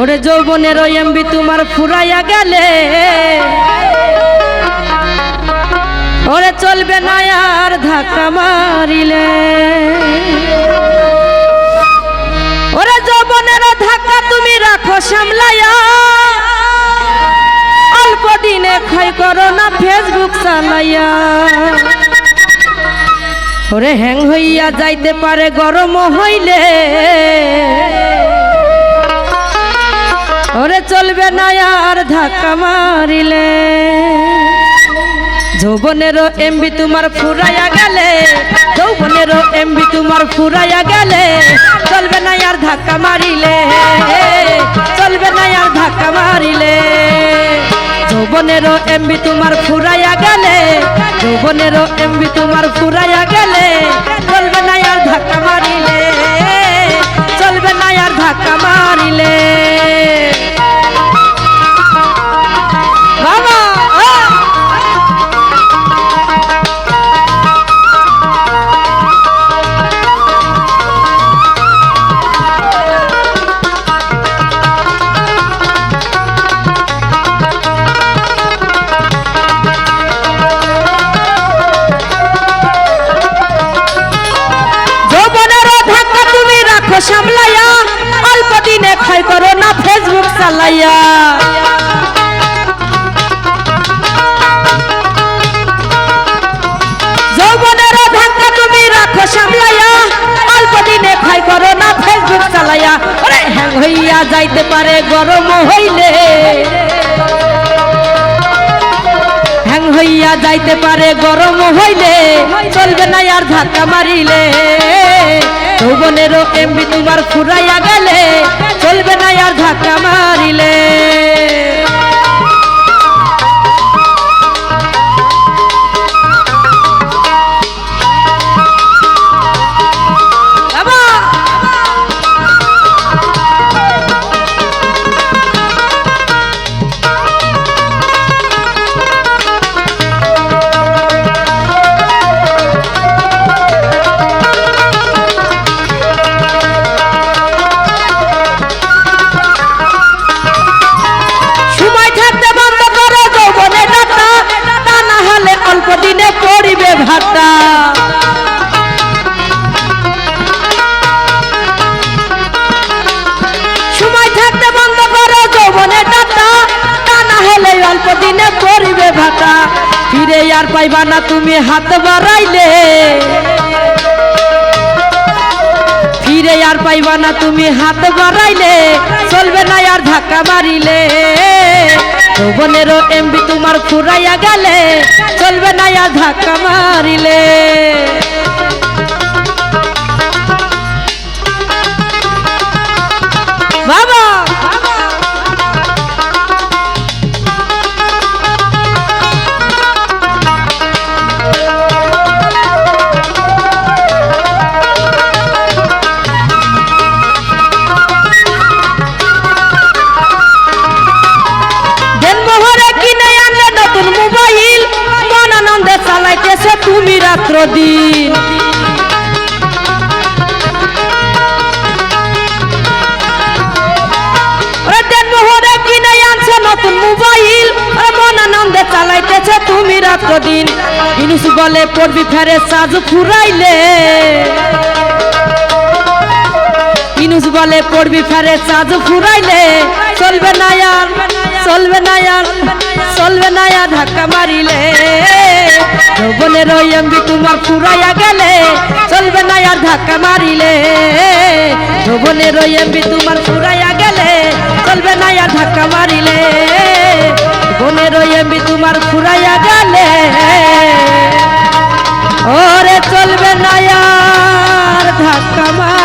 ওরে যৌবনের এমবি তোমার ফুরাইয়া গেলে ওরে চলবে না আর ধাক্কা মারিলে। ওরে যৌবনের ধাক্কা তুমি রাখো সামলাইয়া, অল্প দিনে ক্ষয় করো না ফেসবুক চালাইয়া। ওরে হ্যাং হইয়া যাইতে পারে গরম হইলে, ওরে চলবে না আর ধাক্কা মারিলে। যৌবনেরও এমবি তোমার ফুরাইয়া গেলে, যৌবনেরও এমবি তোমার ফুরাইয়া গেলে চলবে না আর ধাক্কা মারিলে, চলবে না আর ধাক্কা মারিলে। যৌবনেরও এমবি তোমার ফুরাইয়া গেলে, যৌবনেরও এমবি তোমার ফুরাইয়া গেলে চলবে না আর ধাক্কা মারিলে, চলবে না আর ধাক্কা মারিলে। সামলাইয়া অল্প দিনে ক্ষয় করো না ফেসবুক চালাইয়া। যৌবনের ধাক্কা তুমি রাখো সামলাইয়া, অল্প দিনে ক্ষয় করো না ফেসবুক চালাইয়া। ওরে হ্যাং হইয়া যাইতে পারে গরম হইলে, হ্যাং হইয়া যাইতে পারে গরম হইলে চলবে না আর ধাক্কা মারিলে। যৌবনেরও এমবি তোমার ফুরাইয়া গেলে চলবে না আর ধাক্কা মারিলে। ভাটা সময় থাকতে বন্ধ করো যৌবনের ডাটা, তা না হলে অল্প দিনে করিবে ভাটা। ফিরে আর পাইবা না তুমি হাত বাড়াইলে, ফিরে আর পাইবা না তুমি হাত বাড়াইলে চলবে না আর ধাক্কা মারিলে। যৌবনেরও এমবি তোমার ফুরাইয়া গেলে চলবে না আর ধাক্কা মারিলে। বাবা চালাইতেছে তুমি রাত্র দিন, দেনমোহরে কিনে আনছে নতুন মোবাইল, মন আনন্দে চালাইতেছে তুমি রাত্র দিন। ইনুস বলে পড়বি ফেরে সাজ ফুরাইলে, ইনুস বলে পড়বি ফেরে সাজ ফুরাইলে চলবে না আর, চলবে না আর, চলবে না আর ধাক্কা মারিলে। যৌবনেরও এমবি তোমার ফুরাইয়া গেলে চলবে না আর ধাক্কা মারিলে। যৌবনেরও এমবি তোমার ফুরাইয়া গেলে চলবে না আর ধাক্কা মারিলে। যৌবনেরও এমবি তোমার ফুরাইয়া গেলে ওরে চলবে না আর ধাক্কা মারিলে।